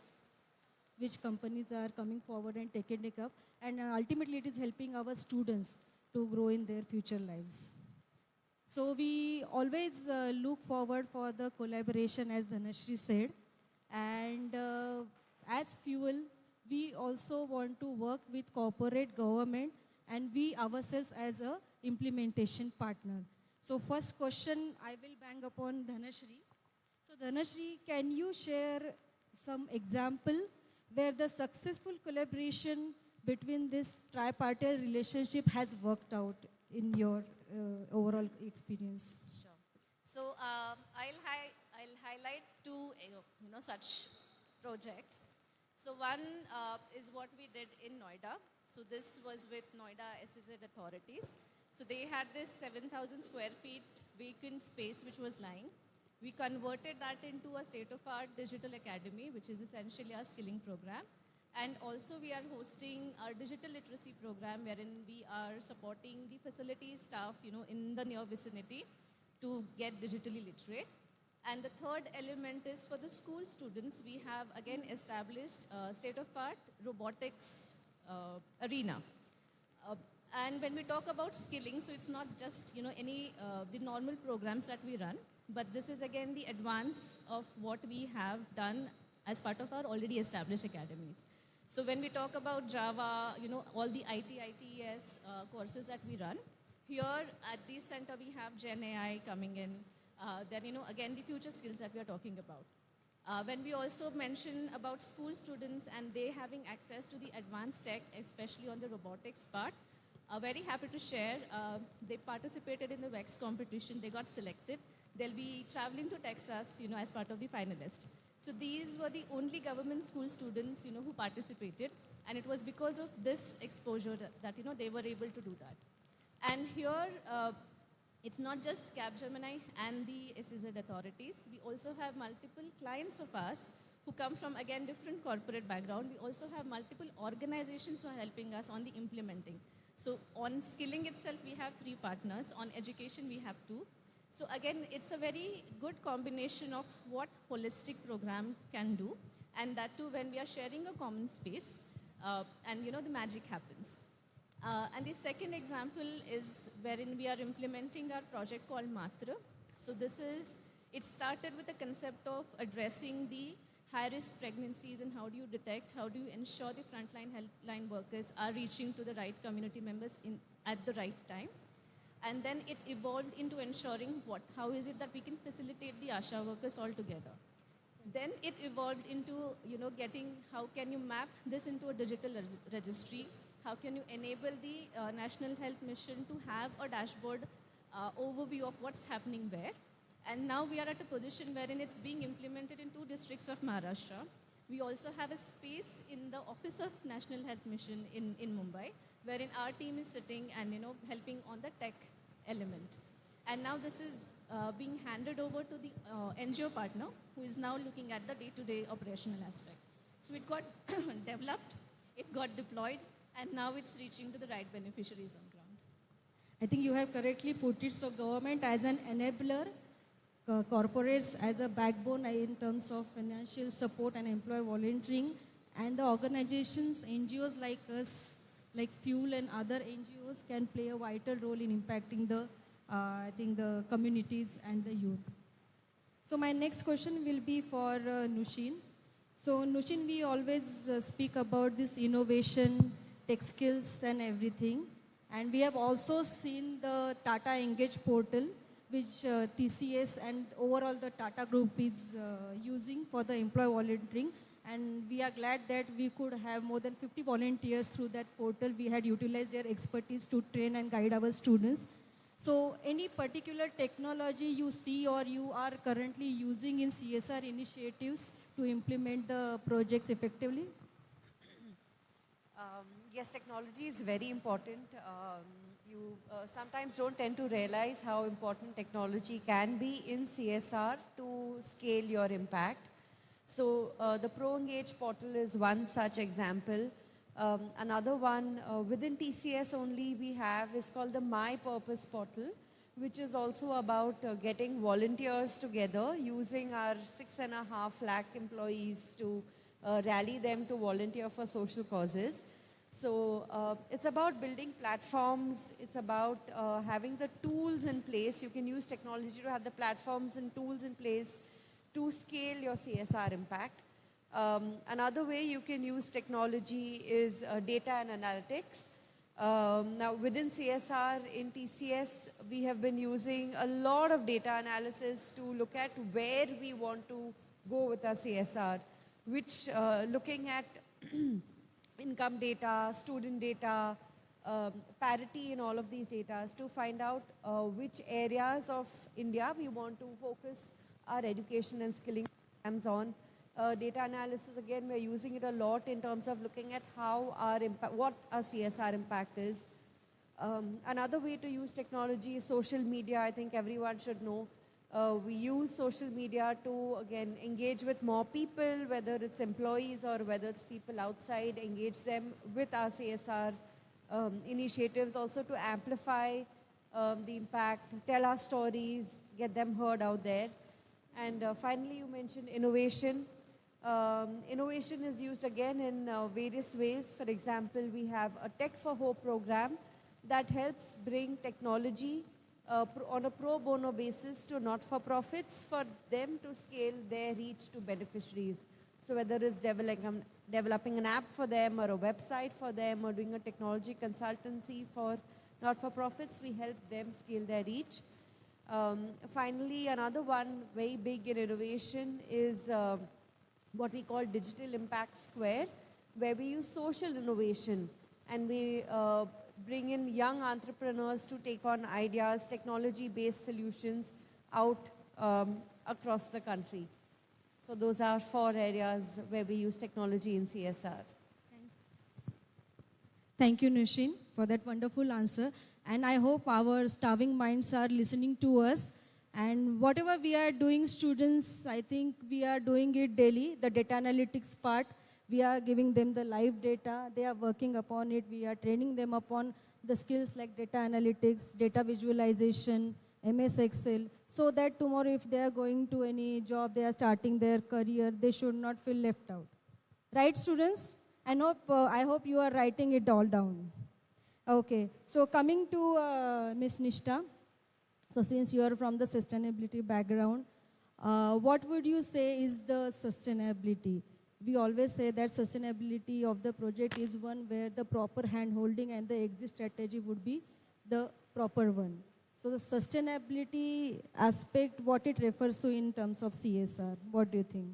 which companies are coming forward and taking it up. And ultimately, it is helping our students to grow in their future lives. So we always look forward for the collaboration, as Dhanashree said. And as FUEL, we also want to work with corporate government and we ourselves as a implementation partner. So first question I will bang upon Dhanashree. So Dhanashree, can you share some example where the successful collaboration between this tripartite relationship has worked out in your overall experience? Sure. So I'll highlight two such projects. So one is what we did in Noida. So this was with Noida SEZ authorities. So they had this 7,000 square feet vacant space which was lying. We converted that into a state-of-art digital academy, which is essentially our skilling program. And also we are hosting our digital literacy program wherein we are supporting the facility staff, in the near vicinity to get digitally literate. And the third element is for the school students, we have again established state-of-art robotics arena. And when we talk about skilling, so it's not just the normal programs that we run, but this is again the advance of what we have done as part of our already established academies. So when we talk about Java, all the ITES courses that we run, here at the center we have Gen AI coming in. Then, again, the future skills that we are talking about. When we also mention about school students and they having access to the advanced tech, especially on the robotics part, very happy to share, they participated in the WEX competition, they got selected. They'll be traveling to Texas, as part of the finalists. So these were the only government school students, who participated. And it was because of this exposure that, they were able to do that. And here, it's not just Capgemini and the SEZ authorities. We also have multiple clients of ours who come from, again, different corporate background. We also have multiple organizations who are helping us on the implementing. So on skilling itself, we have 3 partners. On education, we have 2. So again, it's a very good combination of what holistic program can do, and that too when we are sharing a common space, and the magic happens. And the second example is wherein we are implementing our project called Matra. So it started with the concept of addressing the high-risk pregnancies and how do you detect, how do you ensure the frontline healthline workers are reaching to the right community members at the right time. And then it evolved into ensuring how is it that we can facilitate the ASHA workers all together. Then it evolved into, getting how can you map this into a digital registry, how can you enable the National Health Mission to have a dashboard overview of what's happening where. And now we are at a position wherein it's being implemented in 2 districts of Maharashtra. We also have a space in the Office of National Health Mission in Mumbai, wherein our team is sitting and helping on the tech element. And now this is being handed over to the NGO partner, who is now looking at the day-to-day operational aspect. So it got developed, it got deployed, and now it's reaching to the right beneficiaries on ground. I think you have correctly put it. So government as an enabler, corporates as a backbone in terms of financial support and employee volunteering, and the organizations, NGOs like us, like FUEL and other NGOs can play a vital role in impacting the communities and the youth. So my next question will be for Nushin. So Nushin, we always speak about this innovation, tech skills and everything. And we have also seen the Tata Engage portal, which TCS and overall the Tata Group is using for the employee volunteering. And we are glad that we could have more than 50 volunteers through that portal. We had utilized their expertise to train and guide our students. So any particular technology you see or you are currently using in CSR initiatives to implement the projects effectively? Yes, technology is very important. You sometimes don't tend to realize how important technology can be in CSR to scale your impact. So the ProEngage portal is one such example. Another one within TCS only we have is called the My Purpose portal, which is also about getting volunteers together using our 6.5 lakh employees to rally them to volunteer for social causes. So it's about building platforms. It's about having the tools in place. You can use technology to have the platforms and tools in place to scale your CSR impact. Another way you can use technology is data and analytics. Now within CSR in TCS, we have been using a lot of data analysis to look at where we want to go with our CSR, which looking at income data, student data, parity in all of these data to find out which areas of India we want to focus our education and skilling programs on. Data analysis, again, we're using it a lot in terms of looking at how what our CSR impact is. Another way to use technology is social media. I think everyone should know. We use social media to, again, engage with more people, whether it's employees or whether it's people outside, engage them with our CSR initiatives, also to amplify the impact, tell our stories, get them heard out there. And finally, you mentioned innovation. Innovation is used again in various ways. For example, we have a Tech for Hope program that helps bring technology on a pro bono basis to not-for-profits for them to scale their reach to beneficiaries. So whether it's developing an app for them or a website for them or doing a technology consultancy for not-for-profits, we help them scale their reach. Finally, another one very big in innovation is what we call Digital Impact Square, where we use social innovation and we bring in young entrepreneurs to take on ideas, technology-based solutions out across the country. So those are 4 areas where we use technology in CSR. Thanks. Thank you, Nushin, for that wonderful answer. And I hope our starving minds are listening to us. And whatever we are doing, students, I think we are doing it daily. The data analytics part, we are giving them the live data. They are working upon it. We are training them upon the skills like data analytics, data visualization, MS Excel, so that tomorrow if they are going to any job, they are starting their career, they should not feel left out. Right, students? I hope you are writing it all down. Okay, so coming to Ms. Nishta. So since you are from the sustainability background, what would you say is the sustainability? We always say that sustainability of the project is one where the proper hand-holding and the exit strategy would be the proper one. So the sustainability aspect, what it refers to in terms of CSR, what do you think?